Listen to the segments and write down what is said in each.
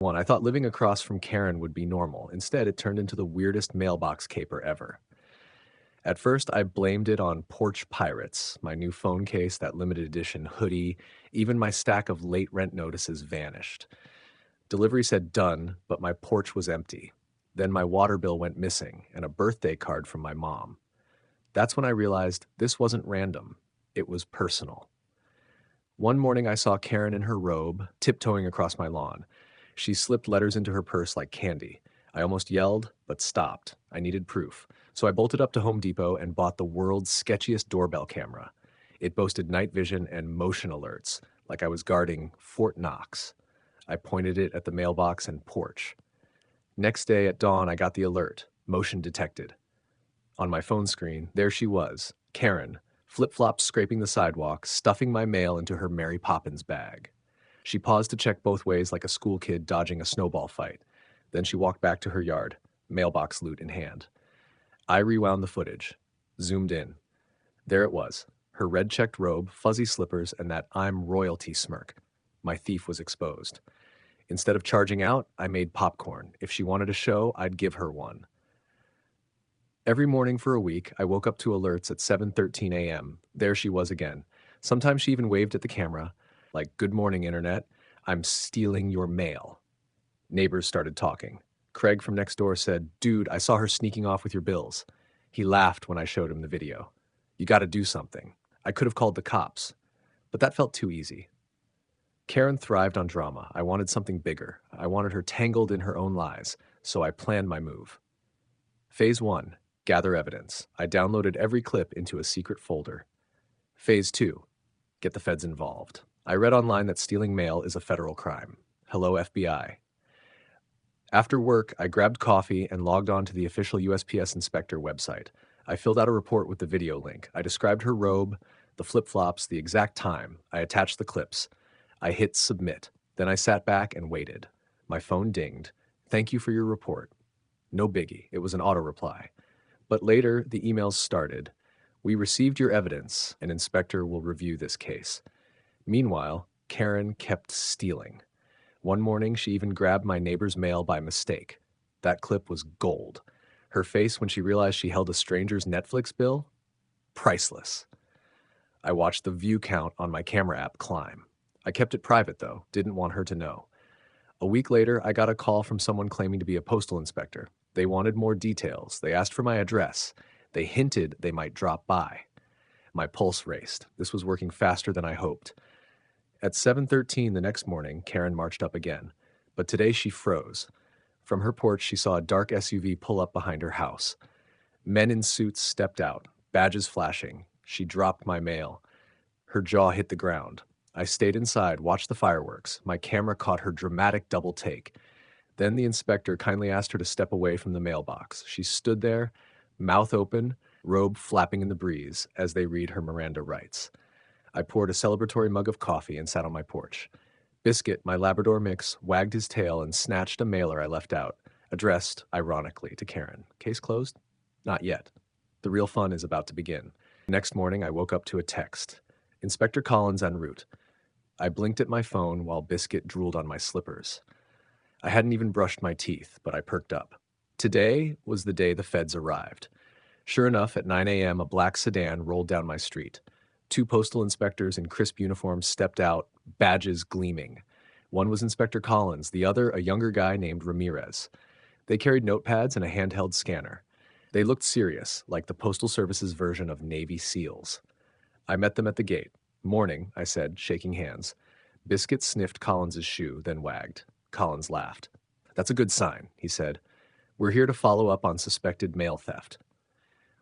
One, I thought living across from Karen would be normal. Instead, it turned into the weirdest mailbox caper ever. At first, I blamed it on porch pirates, my new phone case, that limited edition hoodie, even my stack of late rent notices vanished. Delivery said done, but my porch was empty. Then my water bill went missing, and a birthday card from my mom. That's when I realized this wasn't random, it was personal. One morning, I saw Karen in her robe, tiptoeing across my lawn. She slipped letters into her purse like candy. I almost yelled, but stopped. I needed proof. So I bolted up to Home Depot and bought the world's sketchiest doorbell camera. It boasted night vision and motion alerts, like I was guarding Fort Knox. I pointed it at the mailbox and porch. Next day at dawn, I got the alert, motion detected. On my phone screen, there she was, Karen, flip-flops scraping the sidewalk, stuffing my mail into her Mary Poppins bag. She paused to check both ways like a school kid dodging a snowball fight. Then she walked back to her yard, mailbox loot in hand. I rewound the footage, zoomed in. There it was, her red-checked robe, fuzzy slippers, and that I'm royalty smirk. My thief was exposed. Instead of charging out, I made popcorn. If she wanted a show, I'd give her one. Every morning for a week, I woke up to alerts at 7:13 a.m. There she was again. Sometimes she even waved at the camera, like, "Good morning, Internet. I'm stealing your mail." Neighbors started talking. Craig from next door said, "Dude, I saw her sneaking off with your bills." He laughed when I showed him the video. "You gotta do something." I could have called the cops, but that felt too easy. Karen thrived on drama. I wanted something bigger. I wanted her tangled in her own lies, so I planned my move. Phase 1. Gather evidence. I downloaded every clip into a secret folder. Phase 2. Get the feds involved. I read online that stealing mail is a federal crime. Hello, FBI. After work, I grabbed coffee and logged on to the official USPS inspector website. I filled out a report with the video link. I described her robe, the flip-flops, the exact time. I attached the clips. I hit submit. Then I sat back and waited. My phone dinged. "Thank you for your report." No biggie. It was an auto reply. But later, the emails started. "We received your evidence. An inspector will review this case." Meanwhile, Karen kept stealing. One morning, she even grabbed my neighbor's mail by mistake. That clip was gold. Her face when she realized she held a stranger's Netflix bill? Priceless. I watched the view count on my camera app climb. I kept it private, though, didn't want her to know. A week later, I got a call from someone claiming to be a postal inspector. They wanted more details. They asked for my address. They hinted they might drop by. My pulse raced. This was working faster than I hoped. At 7:13 the next morning, Karen marched up again. But today she froze. From her porch, she saw a dark SUV pull up behind her house. Men in suits stepped out, badges flashing. She dropped my mail. Her jaw hit the ground. I stayed inside, watched the fireworks. My camera caught her dramatic double take. Then the inspector kindly asked her to step away from the mailbox. She stood there, mouth open, robe flapping in the breeze, as they read her Miranda rights. I poured a celebratory mug of coffee and sat on my porch. Biscuit, my Labrador mix, wagged his tail and snatched a mailer I left out, addressed, ironically, to Karen. Case closed? Not yet. The real fun is about to begin. Next morning, I woke up to a text. "Inspector Collins en route." I blinked at my phone while Biscuit drooled on my slippers. I hadn't even brushed my teeth, but I perked up. Today was the day the feds arrived. Sure enough, at 9 a.m., a black sedan rolled down my street. Two postal inspectors in crisp uniforms stepped out, badges gleaming. One was Inspector Collins, the other a younger guy named Ramirez. They carried notepads and a handheld scanner. They looked serious, like the Postal Service's version of Navy SEALs. I met them at the gate. "Morning," I said, shaking hands. Biscuit sniffed Collins's shoe, then wagged. Collins laughed. "That's a good sign," he said. "We're here to follow up on suspected mail theft."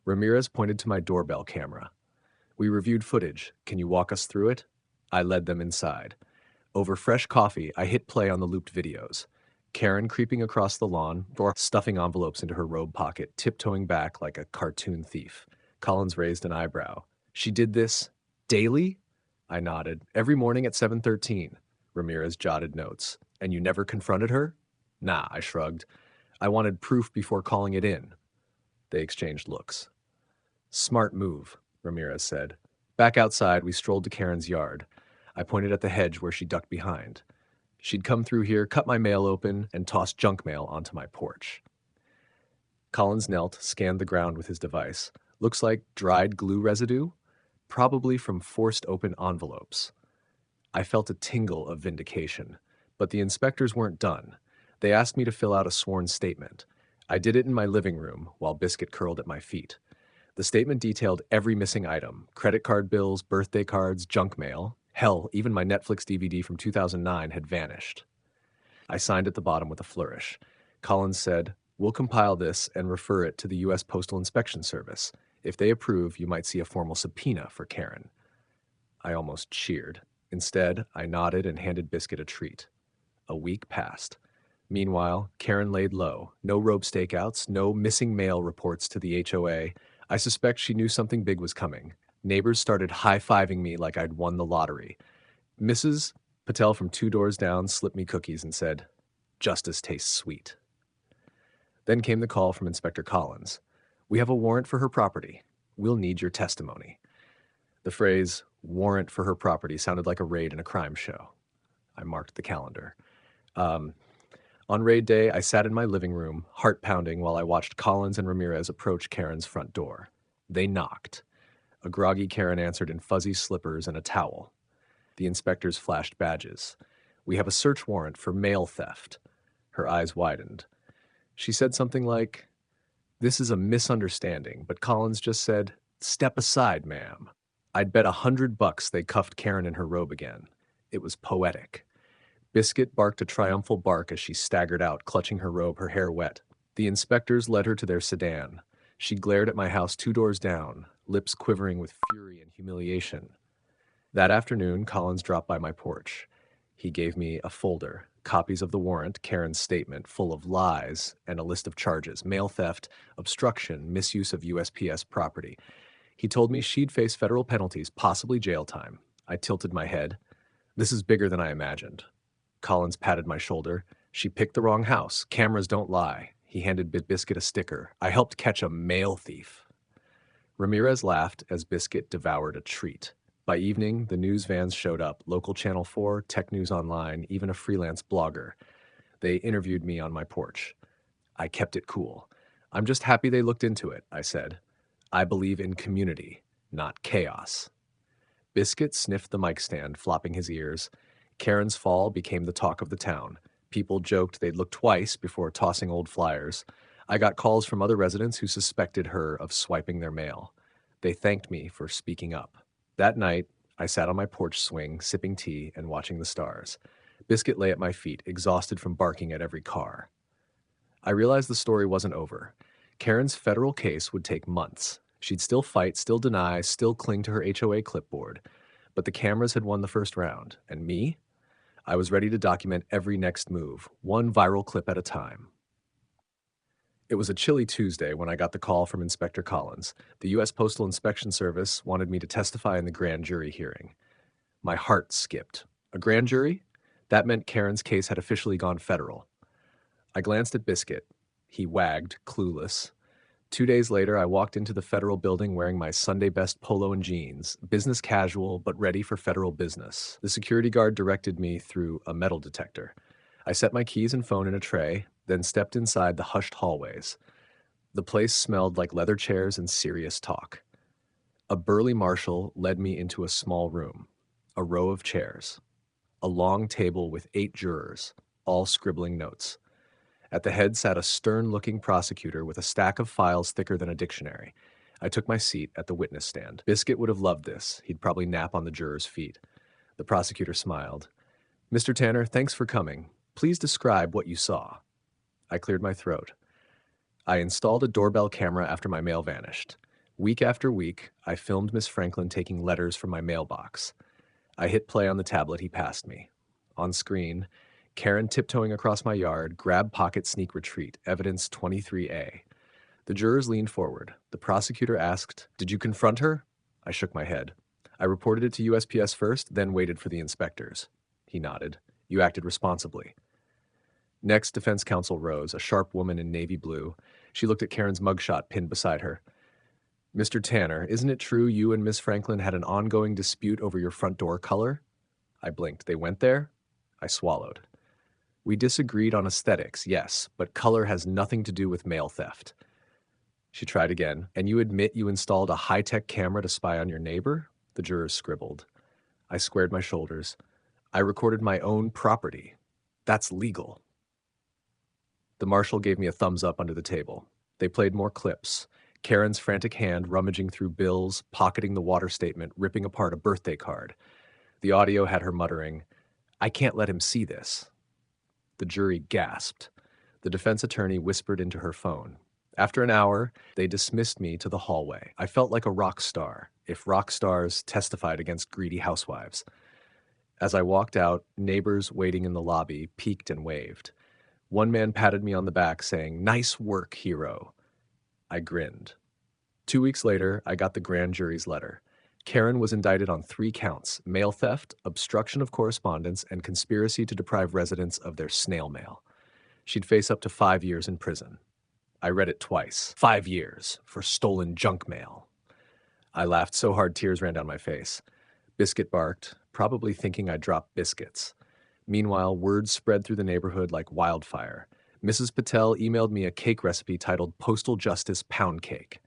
Ramirez pointed to my doorbell camera. "We reviewed footage. Can you walk us through it?" I led them inside. Over fresh coffee, I hit play on the looped videos. Karen creeping across the lawn, or stuffing envelopes into her robe pocket, tiptoeing back like a cartoon thief. Collins raised an eyebrow. "She did this daily?" I nodded. "Every morning at 7:13. Ramirez jotted notes. "And you never confronted her?" "Nah," I shrugged. "I wanted proof before calling it in." They exchanged looks. "Smart move," Ramirez said. Back outside, we strolled to Karen's yard. I pointed at the hedge where she ducked behind. She'd come through here, cut my mail open, and toss junk mail onto my porch. Collins knelt, scanned the ground with his device. Looks like dried glue residue, probably from forced open envelopes. I felt a tingle of vindication, but the inspectors weren't done. They asked me to fill out a sworn statement. I did it in my living room while Biscuit curled at my feet. The statement detailed every missing item: credit card bills, birthday cards, junk mail. Hell, even my Netflix DVD from 2009 had vanished. I signed at the bottom with a flourish. Collins said, "We'll compile this and refer it to the U.S. Postal Inspection Service. If they approve, you might see a formal subpoena for Karen." I almost cheered. Instead, I nodded and handed Biscuit a treat. A week passed. Meanwhile, Karen laid low. No rope stakeouts, no missing mail reports to the HOA. I suspect she knew something big was coming. Neighbors started high-fiving me like I'd won the lottery. Mrs. Patel from 2 doors down slipped me cookies and said, "Justice tastes sweet." Then came the call from Inspector Collins. "We have a warrant for her property. We'll need your testimony." The phrase, "warrant for her property," sounded like a raid in a crime show. I marked the calendar. On raid day, I sat in my living room, heart pounding, while I watched Collins and Ramirez approach Karen's front door. They knocked. A groggy Karen answered in fuzzy slippers and a towel. The inspectors flashed badges. "We have a search warrant for mail theft." Her eyes widened. She said something like, "This is a misunderstanding," but Collins just said, "Step aside, ma'am." I'd bet $100 they cuffed Karen in her robe again. It was poetic. Biscuit barked a triumphal bark as she staggered out, clutching her robe, her hair wet. The inspectors led her to their sedan. She glared at my house 2 doors down, lips quivering with fury and humiliation. That afternoon, Collins dropped by my porch. He gave me a folder, copies of the warrant, Karen's statement, full of lies, and a list of charges: mail theft, obstruction, misuse of USPS property. He told me she'd face federal penalties, possibly jail time. I tilted my head. This is bigger than I imagined. Collins patted my shoulder. "She picked the wrong house. Cameras don't lie." He handed Biscuit a sticker. "I helped catch a mail thief." Ramirez laughed as Biscuit devoured a treat. By evening, the news vans showed up: local Channel 4, Tech News Online, even a freelance blogger. They interviewed me on my porch. I kept it cool. "I'm just happy they looked into it," I said. "I believe in community, not chaos." Biscuit sniffed the mic stand, flopping his ears. Karen's fall became the talk of the town. People joked they'd look twice before tossing old flyers. I got calls from other residents who suspected her of swiping their mail. They thanked me for speaking up. That night, I sat on my porch swing, sipping tea and watching the stars. Biscuit lay at my feet, exhausted from barking at every car. I realized the story wasn't over. Karen's federal case would take months. She'd still fight, still deny, still cling to her HOA clipboard. But the cameras had won the first round. And me? I was ready to document every next move, one viral clip at a time. It was a chilly Tuesday when I got the call from Inspector Collins. The U.S. Postal Inspection Service wanted me to testify in the grand jury hearing. My heart skipped. A grand jury? That meant Karen's case had officially gone federal. I glanced at Biscuit. He wagged, clueless. 2 days later, I walked into the federal building wearing my Sunday best polo and jeans, business casual but ready for federal business. The security guard directed me through a metal detector. I set my keys and phone in a tray, then stepped inside the hushed hallways. The place smelled like leather chairs and serious talk. A burly marshal led me into a small room, a row of chairs, a long table with 8 jurors, all scribbling notes. At the head sat a stern-looking prosecutor with a stack of files thicker than a dictionary. I took my seat at the witness stand. Biscuit would have loved this. He'd probably nap on the jurors' feet. The prosecutor smiled. "Mr. Tanner, thanks for coming. Please describe what you saw." I cleared my throat. I installed a doorbell camera after my mail vanished. Week after week, I filmed Miss Franklin taking letters from my mailbox. I hit play on the tablet he passed me. On screen, Karen tiptoeing across my yard, grab pocket sneak retreat, evidence 23A. The jurors leaned forward. The prosecutor asked, "Did you confront her?" I shook my head. "I reported it to USPS first, then waited for the inspectors." He nodded. "You acted responsibly." Next, defense counsel rose, a sharp woman in navy blue. She looked at Karen's mugshot pinned beside her. "Mr. Tanner, isn't it true you and Miss Franklin had an ongoing dispute over your front door color?" I blinked. "They went there?" I swallowed. We disagreed on aesthetics, yes, but color has nothing to do with mail theft. She tried again. And you admit you installed a high-tech camera to spy on your neighbor? The jurors scribbled. I squared my shoulders. I recorded my own property. That's legal. The marshal gave me a thumbs up under the table. They played more clips. Karen's frantic hand rummaging through bills, pocketing the water statement, ripping apart a birthday card. The audio had her muttering, "I can't let him see this." The jury gasped. The defense attorney whispered into her phone. After an hour, they dismissed me to the hallway. I felt like a rock star, if rock stars testified against greedy housewives. As I walked out, neighbors waiting in the lobby peeked and waved. One man patted me on the back, saying, "Nice work, hero." I grinned. 2 weeks later, I got the grand jury's letter. Karen was indicted on 3 counts: mail theft, obstruction of correspondence, and conspiracy to deprive residents of their snail mail. She'd face up to 5 years in prison. I read it twice. 5 years for stolen junk mail. I laughed so hard tears ran down my face. Biscuit barked, probably thinking I dropped biscuits. Meanwhile, word spread through the neighborhood like wildfire. Mrs. Patel emailed me a cake recipe titled Postal Justice Pound Cake.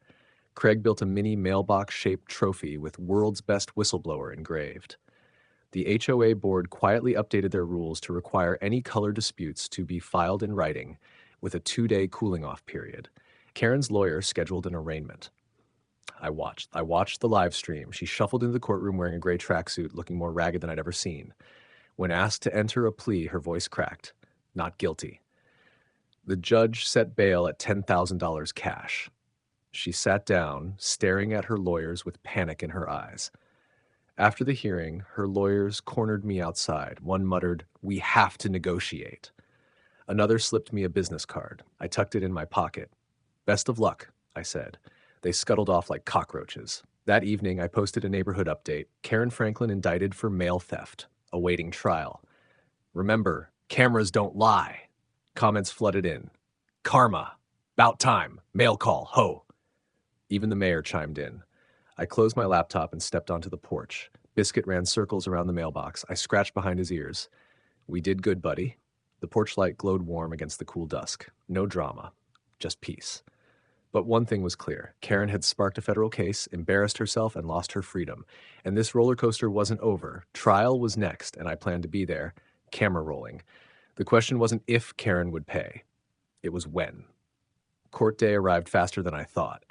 Craig built a mini mailbox-shaped trophy with "World's Best Whistleblower" engraved. The HOA board quietly updated their rules to require any color disputes to be filed in writing, with a 2-day cooling-off period. Karen's lawyer scheduled an arraignment. I watched the live stream. She shuffled into the courtroom wearing a gray tracksuit, looking more ragged than I'd ever seen. When asked to enter a plea, her voice cracked. Not guilty. The judge set bail at $10,000 cash. She sat down, staring at her lawyers with panic in her eyes. After the hearing, her lawyers cornered me outside. One muttered, "We have to negotiate." Another slipped me a business card. I tucked it in my pocket. "Best of luck," I said. They scuttled off like cockroaches. That evening, I posted a neighborhood update. Karen Franklin indicted for mail theft, awaiting trial. Remember, cameras don't lie. Comments flooded in. Karma. About time. Mail call. Ho. Even the mayor chimed in. I closed my laptop and stepped onto the porch. Biscuit ran circles around the mailbox. I scratched behind his ears. "We did good, buddy." The porch light glowed warm against the cool dusk. No drama. Just peace. But one thing was clear. Karen had sparked a federal case, embarrassed herself, and lost her freedom. And this roller coaster wasn't over. Trial was next, and I planned to be there, camera rolling. The question wasn't if Karen would pay. It was when. Court day arrived faster than I thought.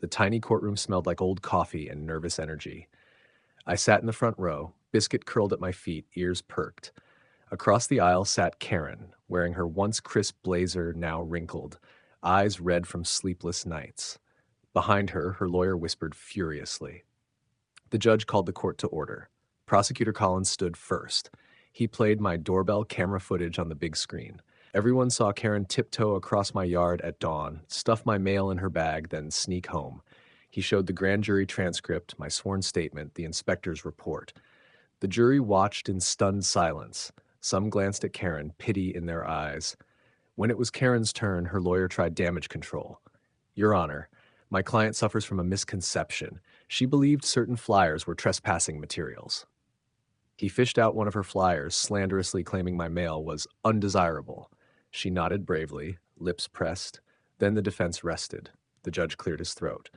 The tiny courtroom smelled like old coffee and nervous energy. I sat in the front row, Biscuit curled at my feet, ears perked. Across the aisle sat Karen, wearing her once crisp blazer, now wrinkled, eyes red from sleepless nights. Behind her, her lawyer whispered furiously. The judge called the court to order. Prosecutor Collins stood first. He played my doorbell camera footage on the big screen. Everyone saw Karen tiptoe across my yard at dawn, stuff my mail in her bag, then sneak home. He showed the grand jury transcript, my sworn statement, the inspector's report. The jury watched in stunned silence. Some glanced at Karen, pity in their eyes. When it was Karen's turn, her lawyer tried damage control. "Your Honor, my client suffers from a misconception. She believed certain flyers were trespassing materials." He fished out one of her flyers, slanderously claiming my mail was undesirable. She nodded bravely, lips pressed. Then the defense rested. The judge cleared his throat.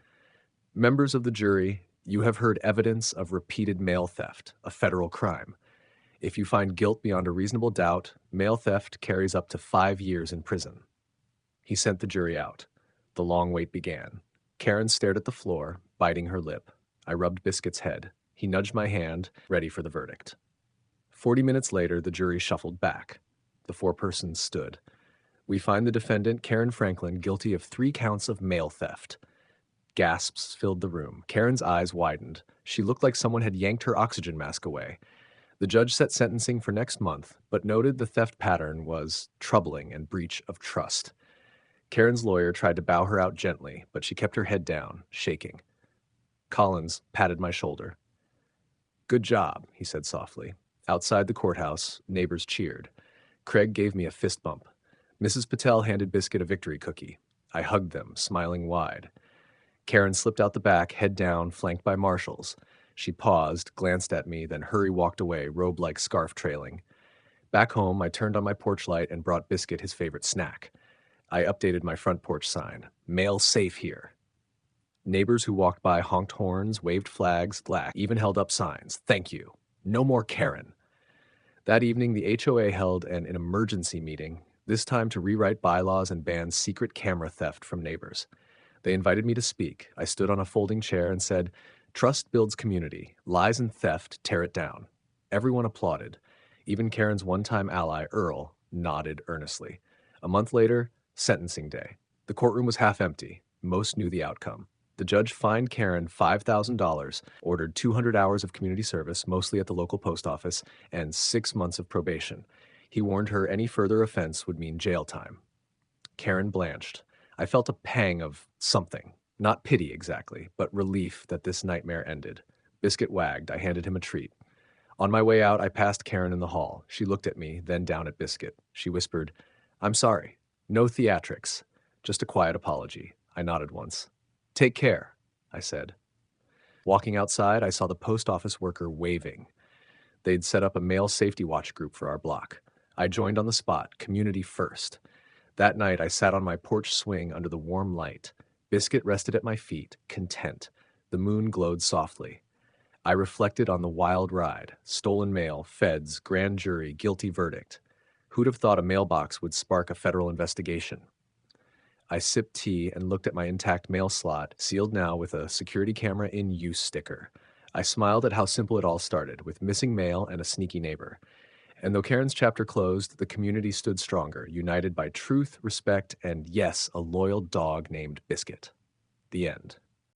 "Members of the jury, you have heard evidence of repeated mail theft, a federal crime. If you find guilt beyond a reasonable doubt, mail theft carries up to 5 years in prison." He sent the jury out. The long wait began. Karen stared at the floor, biting her lip. I rubbed Biscuit's head. He nudged my hand, ready for the verdict. 40 minutes later, the jury shuffled back. The 4 persons stood. "We find the defendant, Karen Franklin, guilty of 3 counts of mail theft." Gasps filled the room. Karen's eyes widened. She looked like someone had yanked her oxygen mask away. The judge set sentencing for next month, but noted the theft pattern was troubling and breach of trust. Karen's lawyer tried to bow her out gently, but she kept her head down, shaking. Collins patted my shoulder. "Good job," he said softly. Outside the courthouse, neighbors cheered. Craig gave me a fist bump. Mrs. Patel handed Biscuit a victory cookie. I hugged them, smiling wide. Karen slipped out the back, head down, flanked by marshals. She paused, glanced at me, then walked away, robe-like scarf trailing. Back home, I turned on my porch light and brought Biscuit his favorite snack. I updated my front porch sign. Mail safe here. Neighbors who walked by honked horns, waved flags, laughed, even held up signs. Thank you. No more Karen. That evening, the HOA held an emergency meeting, this time to rewrite bylaws and ban secret camera theft from neighbors. They invited me to speak. I stood on a folding chair and said, "Trust builds community. Lies and theft tear it down." Everyone applauded. Even Karen's one-time ally, Earl, nodded earnestly. A month later, sentencing day. The courtroom was half empty. Most knew the outcome. The judge fined Karen $5,000, ordered 200 hours of community service, mostly at the local post office, and 6 months of probation. He warned her any further offense would mean jail time. Karen blanched. I felt a pang of something. Not pity exactly, but relief that this nightmare ended. Biscuit wagged. I handed him a treat. On my way out, I passed Karen in the hall. She looked at me, then down at Biscuit. She whispered, "I'm sorry. No theatrics. Just a quiet apology." I nodded once. "Take care," I said. Walking outside, I saw the post office worker waving. They'd set up a mail safety watch group for our block. I joined on the spot, community first. That night, I sat on my porch swing under the warm light. Biscuit rested at my feet, content. The moon glowed softly. I reflected on the wild ride, stolen mail, feds, grand jury, guilty verdict. Who'd have thought a mailbox would spark a federal investigation? I sipped tea and looked at my intact mail slot, sealed now with a security camera in use sticker. I smiled at how simple it all started, with missing mail and a sneaky neighbor. And though Karen's chapter closed, the community stood stronger, united by truth, respect, and yes, a loyal dog named Biscuit. The end.